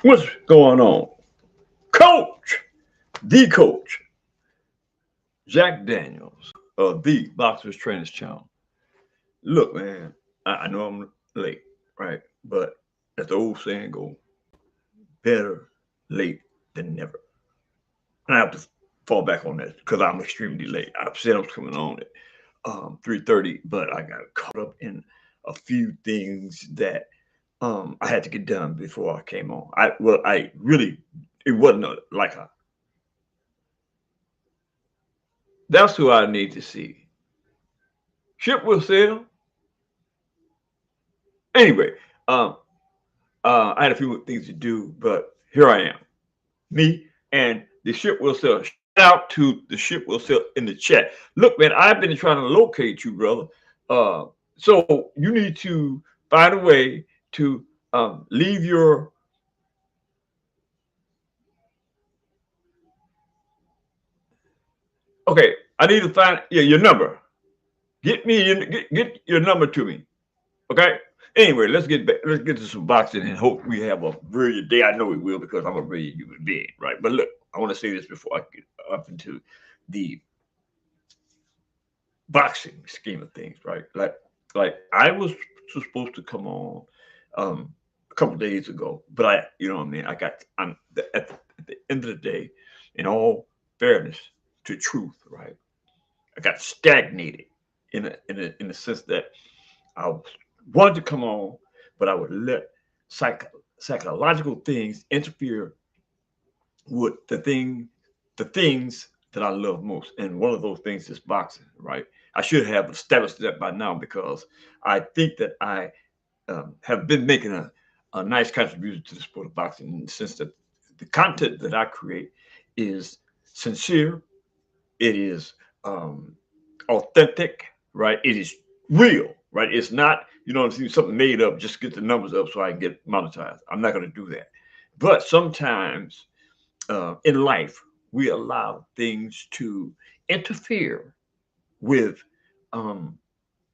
What's going on? Coach, the coach, Jack Daniels of the Boxers Trainers Channel. Look, man, I know I'm late, right? But as the old saying goes, better late than never. And I have to fall back on that because I'm extremely late. I said I was coming on at 3:30, but I got caught up in a few things that I had to get done before I came on. I really it wasn't like a that's who I need to see. Ship will sail. Anyway, um, I had a few things to do, but here I am, me and the ship will sail. Shout out to the ship will sail in the chat. Look, man, I've been trying to locate you, brother. So you need to find a way to leave your. Okay, I need to find your number. Get your number to me. Okay. Anyway, let's get back. Let's get to some boxing and hope we have a brilliant day. I know we will because I'm a brilliant human being, right? But look, I want to say this before I get up into the boxing scheme of things, right? Like I was supposed to come on a couple of days ago, but you know what I mean. At the end of the day, in all fairness to truth, right? I got stagnated in the sense that I wanted to come on, but I would let psychological things interfere with the things that I love most. And one of those things is boxing, right? I should have established that by now because I think that I have been making a nice contribution to the sport of boxing in the sense that the content that I create is sincere, it is authentic, right? It is real, right? It's not, something made up just to get the numbers up so I can get monetized. I'm not going to do that. But sometimes in life, we allow things to interfere with um,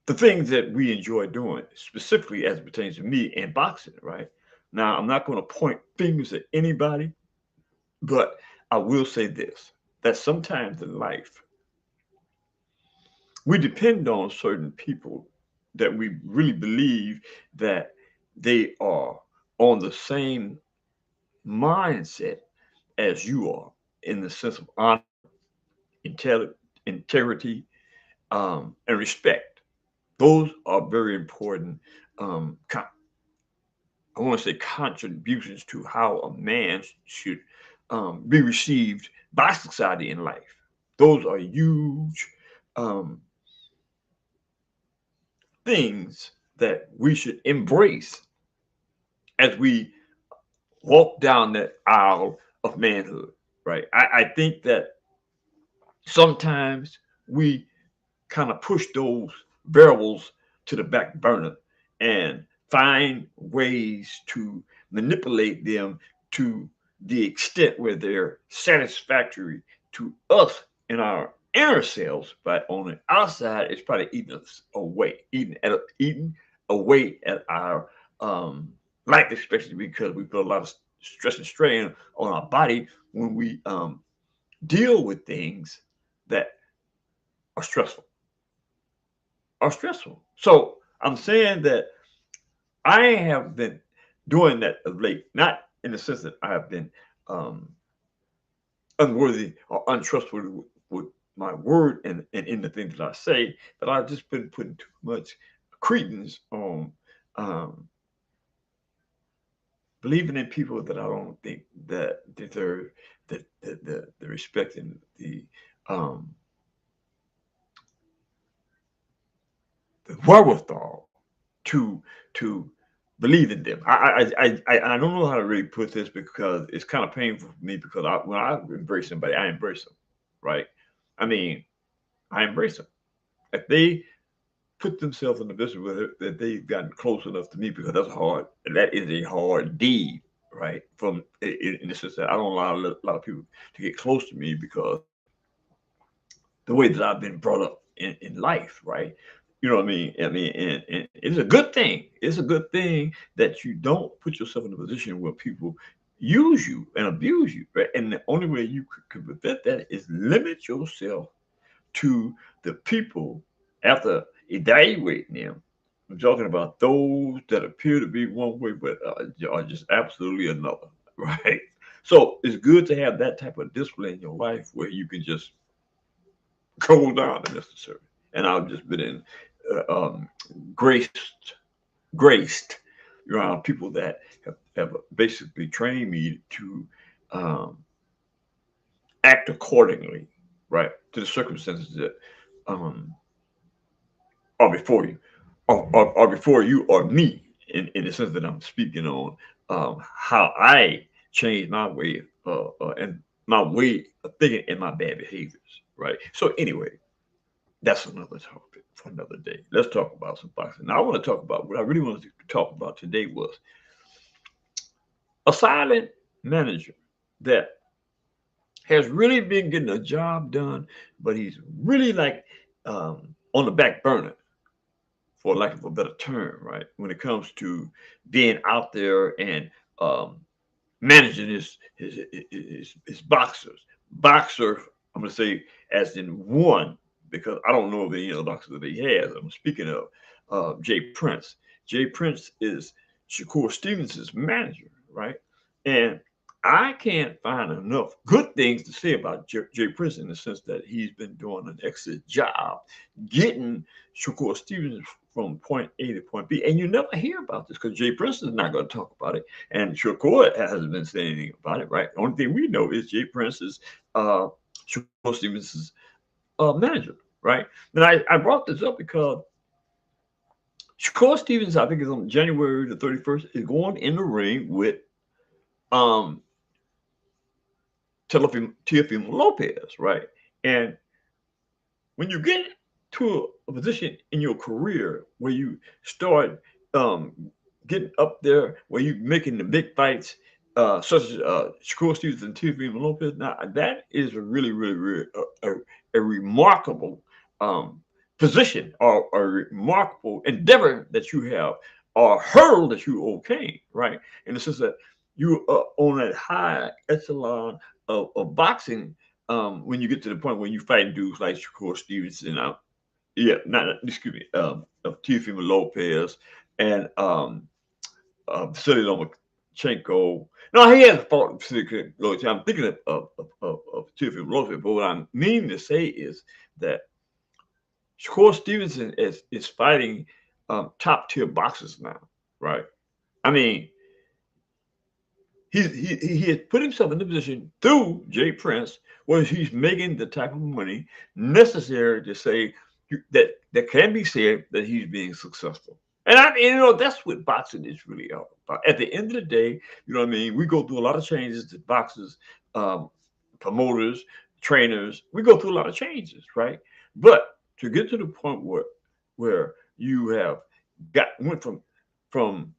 the things that we enjoy doing, specifically as it pertains to me and boxing, right? Now, I'm not going to point fingers at anybody, but I will say this that sometimes in life, we depend on certain people that we really believe that they are on the same mindset as you are in the sense of honor, integrity, and respect. Those are very important. I want to say contributions to how a man should be received by society in life. Those are huge um, things that we should embrace as we walk down that aisle of manhood, right? I think that sometimes we kind of push those variables to the back burner and find ways to manipulate them to the extent where they're satisfactory to us in our inner selves, but on the outside, it's probably eating us away, eating away at our life, especially because we put a lot of stress and strain on our body when we deal with things that are stressful. So I'm saying that I have been doing that of late, not in the sense that I have been um, unworthy or untrustworthy with my word and in the things that I say, but I've just been putting too much credence on um, believing in people that I don't think that deserve the respect and um, the wherewithal to to believe in them. I don't know how to really put this because it's kind of painful for me because when I embrace somebody, I embrace them, right? I mean, I embrace them. If they put themselves in the position where that they've gotten close enough to me because that's hard. That is a hard deed, right? From in the sense that I don't allow a lot of people to get close to me because the way that I've been brought up in life, right? You know what I mean? And it's a good thing. It's a good thing that you don't put yourself in a position where people, use you and abuse you, right? And the only way you could prevent that is limit yourself to the people after evaluating them. I'm talking about those that appear to be one way, but are just absolutely another, right? So it's good to have that type of discipline in your life where you can just go down if necessary. And I've just been in graced, graced around people that have basically trained me to um, act accordingly, right, to the circumstances that um, are before you, or before you or me, in the sense that I'm speaking on how I change my way and my way of thinking and my bad behaviors, right? So anyway, that's another topic for another day. Let's talk about some boxing. Now I want to talk about what I really wanted to talk about today was a silent manager that has really been getting a job done, but he's really like on the back burner, for lack of a better term, right? When it comes to being out there and um, managing his boxers. Boxer, I'm going to say as in one, because I don't know of any other boxers that he has. I'm speaking of JPrince. JPrince is Shakur Stevenson's manager, right? And I can't find enough good things to say about JPrince in the sense that he's been doing an excellent job getting Shakur Stevenson from point A to point B. And you never hear about this because JPrince is not going to talk about it. And Shakur hasn't been saying anything about it, right? The only thing we know is JPrince's Shakur Stevenson's manager, right? And I brought this up because Shakur Stevens, I think, is on January the 31st, is going in the ring with um Teofimo Lopez, right? And when you get to a position in your career where you start um, getting up there, where you're making the big fights, such as Shakur Stevens and Teofimo Lopez, now that is a really, really, really a remarkable um, position or a remarkable endeavor that you have or hurdle that you overcame, right? In the sense that you are on that high echelon of boxing when you get to the point where you fighting dudes like Shakur Stevenson, yeah, not excuse me, of Teofimo Lopez and Vasily Lomachenko. No, he has fought Vasily Lomachenko. I'm thinking of Teofimo Lopez, but what I mean to say is that Shakur Stevenson is fighting top tier boxers now, right? I mean, he has put himself in the position through JPrince where he's making the type of money necessary to say that can be said that he's being successful. And that's what boxing is really all about. At the end of the day, you know what I mean. We go through a lot of changes to boxers, um, promoters, trainers. We go through a lot of changes, right? But to get to the point where you have went from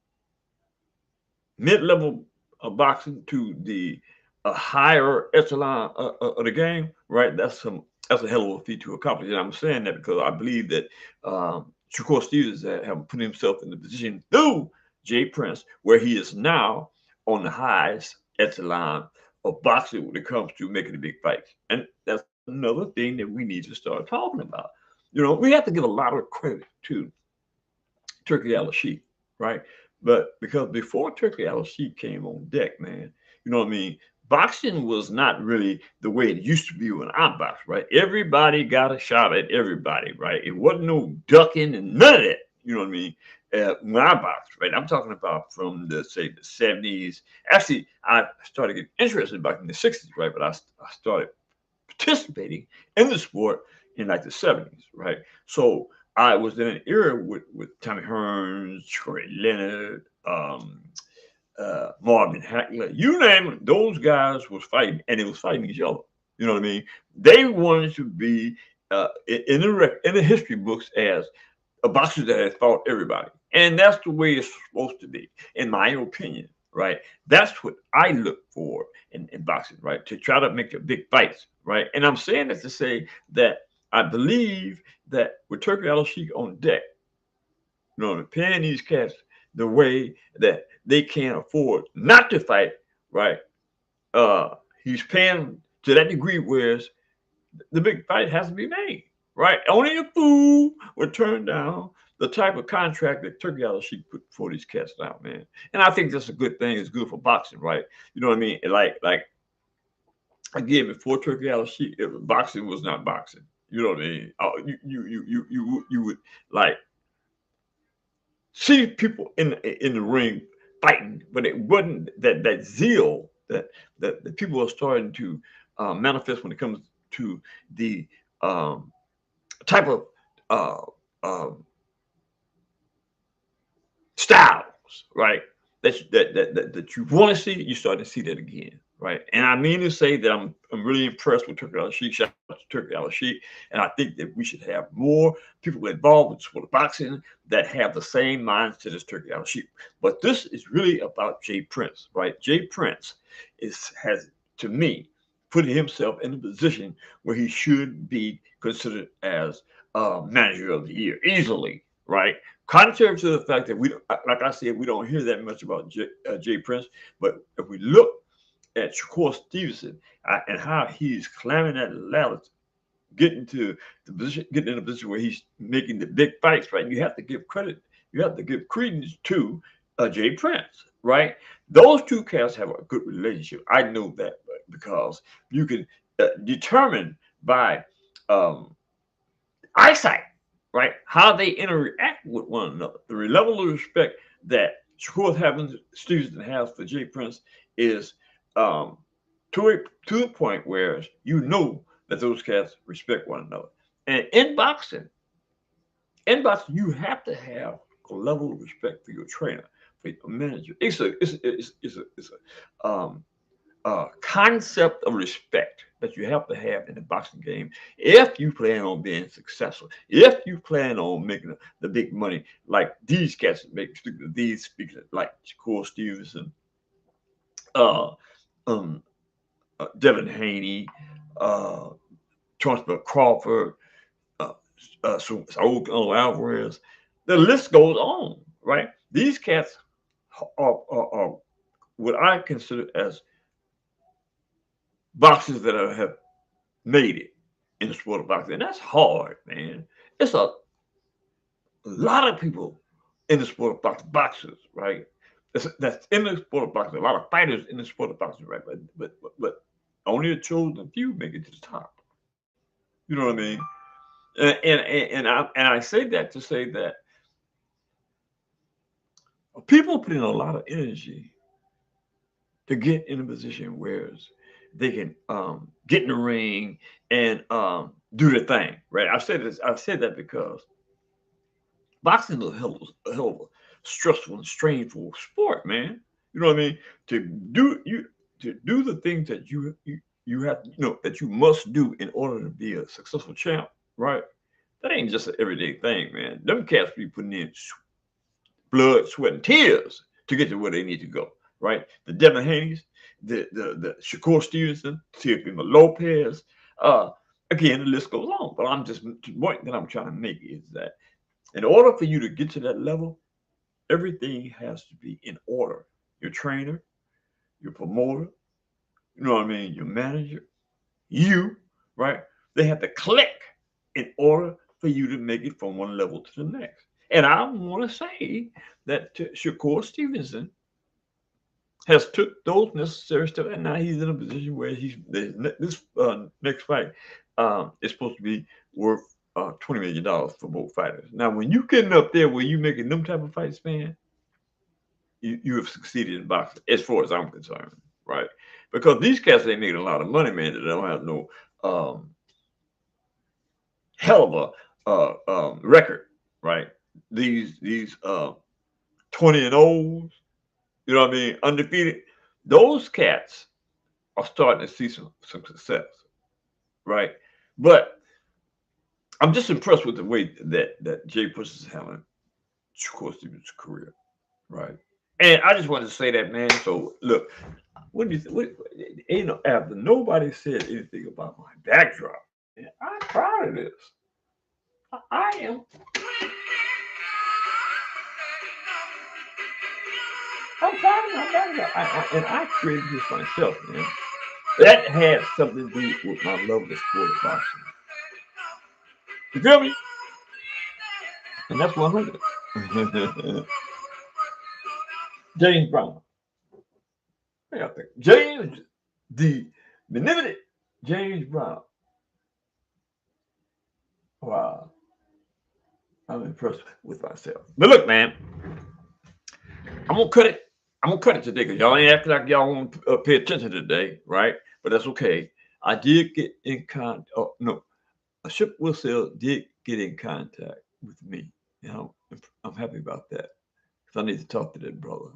mid level boxing to the higher echelon of the game, right? That's a hell of a feat to accomplish. And I'm saying that because I believe that Shakur Stevens have put himself in the position through JPrince where he is now on the highest echelon of boxing when it comes to making the big fights. And that's another thing that we need to start talking about. We have to give a lot of credit to Turkey Al Sheik, right? But because before Turkey Al Sheik came on deck, man, you know what I mean? Boxing was not really the way it used to be when I boxed, right? Everybody got a shot at everybody, right? It wasn't no ducking and none of that, you know what I mean? When I boxed, right? I'm talking about from the 70s. Actually, I started getting interested back in the 60s, right? But I started participating in the sport in like the 70s, right? So I was in an era with Tommy Hearns, Troy Leonard, Marvin Hagler, you name it, those guys was fighting, and they was fighting each other. You know what I mean? They wanted to be in the history books as a boxer that has fought everybody, and that's the way it's supposed to be, in my opinion. Right? That's what I look for in boxing, right? To try to make the big fights, right? And I'm saying that to say that I believe that with Turkey Al Sheik on deck, paying these cats the way that they can't afford not to fight right? He's paying to that degree where the big fight has to be made, right? Only a fool would turn down the type of contract that Turkey Al Sheik put before these cats now, man. And I think that's a good thing. It's good for boxing, right? You know what I mean? Like again, before Turkey Al Sheik, boxing was not boxing. You know what I mean? You would like see people in the ring fighting, but it wasn't that zeal that people are starting to manifest when it comes to the um, type of uh, um, styles, right? That you want to see, you start to see that again, right? And I mean to say that I'm really impressed with Turkey Al Sheik. Shout out to Turkey Al Sheik, and I think that we should have more people involved with sport of boxing that have the same mindset as Turkey Al Sheik. But this is really about JPrince, right? JPrince has, to me, put himself in a position where he should be considered as manager of the year easily, right? Contrary to the fact that we, like I said, we don't hear that much about JPrince, but if we look at Shakur Stevenson and how he's climbing that ladder, getting to the position, getting in a position where he's making the big fights, right? You have to give credit, you have to give credence to JPrince, right? Those two cats have a good relationship. I know that because you can determine by um, eyesight, right? How they interact with one another. The level of respect that Shakur Stevenson has for JPrince is um, to the point where you know that those cats respect one another. And in boxing, you have to have a level of respect for your trainer, for your manager. It's a concept of respect that you have to have in the boxing game if you plan on being successful, if you plan on making the big money like these cats make, these speakers like Shakur Stevenson, uh, um, Devin Haney, uh, Chancellor Crawford, uh, Saul Alvarez. The list goes on, right? These cats are what I consider as boxers that have made it in the sport of boxing. And that's hard, man. It's lot of people in the sport of boxing, boxers, right? That's in the sport of boxing. A lot of fighters in the sport of boxing, right? But only a chosen few make it to the top. You know what I mean? And I say that to say that people put in a lot of energy to get in a position where they can get in the ring and do their thing, right? I've said that because boxing is a hell of a stressful and stressful sport, man. You know what I mean? To do you to do the things that you have, that you must do in order to be a successful champ, right? That ain't just an everyday thing, man. Them cats be putting in blood, sweat, and tears to get to where they need to go, right? The Devin Haney's, the Shakur Stevenson, Teofimo Lopez. Uh, Again, the list goes on. But the point that I'm trying to make is that in order for you to get to that level, everything has to be in order. Your trainer, your promoter, you know what I mean, your manager, you, right? They have to click in order for you to make it from one level to the next. And I want to say that Shakur Stevenson has took those necessary steps, and now he's in a position where this next fight is supposed to be worth $20 million for both fighters. Now, when you getting up there where you making them type of fights, man, you have succeeded in boxing, as far as I'm concerned, right? Because these cats ain't making a lot of money, man. They don't have no um, hell of a record, right? These 20 and olds, you know what I mean, undefeated. Those cats are starting to see some success, right? But I'm just impressed with the way that Jay Push is handling Shakur Stevens' career, right? And I just wanted to say that, man. So look, what do you ain't no after nobody said anything about my backdrop. Man, I'm proud of this. I am. I'm And I created this myself, man. That had something to do with my love of the sport of boxing. You feel me? And that's 100. James Brown. I got to think. James, the benevolent James Brown. Wow. I'm impressed with myself. But look, man, I'm gonna cut it. I'm gonna cut it today because y'all ain't acting like y'all want to pay attention today, right? But that's okay. I did get in contact. Oh no, Ship Will did get in contact with me. You know, I'm happy about that because I need to talk to that brother.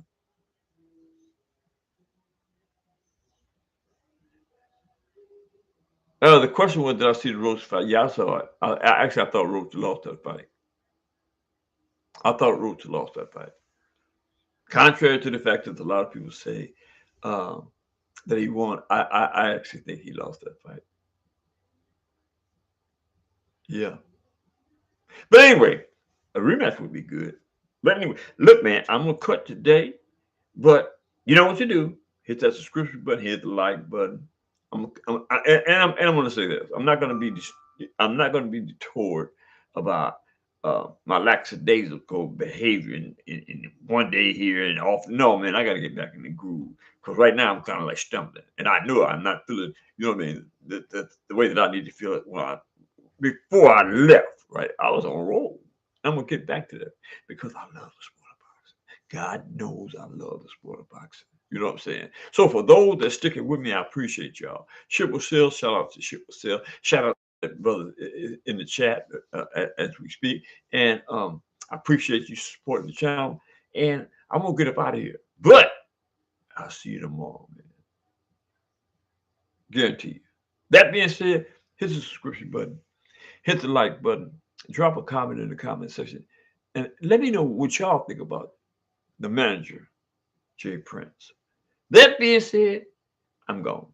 The question was, did I see the Rose fight? Yeah, I saw it. Actually, I thought Rose lost that fight. I thought Rose lost that fight. Contrary to the fact that a lot of people say um, that he won, I actually think he lost that fight. Yeah. But anyway, a rematch would be good. But anyway, look, man, I'm gonna cut today. But you know what you do? Hit that subscription button, hit the like button. And I'm going to say this: I'm not going to be detoured about my lackadaisical behavior in one day here and off. No, man, I got to get back in the groove because right now I'm kind of like stumbling, and I know I'm not feeling. You know what I mean? The way that I need to feel it before I left. Right, I was on a roll. I'm gonna get back to that because I love the sport of boxing. God knows I love the sport of boxing. You know what I'm saying? So for those that sticking with me, I appreciate y'all. Ship will sell. Shout out to Ship will sell. Shout out to that brother in the chat as we speak. And I appreciate you supporting the channel. And I'm gonna get up out of here. But I'll see you tomorrow, man. Guarantee you. That being said, hit the subscription button, hit the like button, drop a comment in the comment section, and let me know what y'all think about the manager, JPrince. That being said, I'm gone.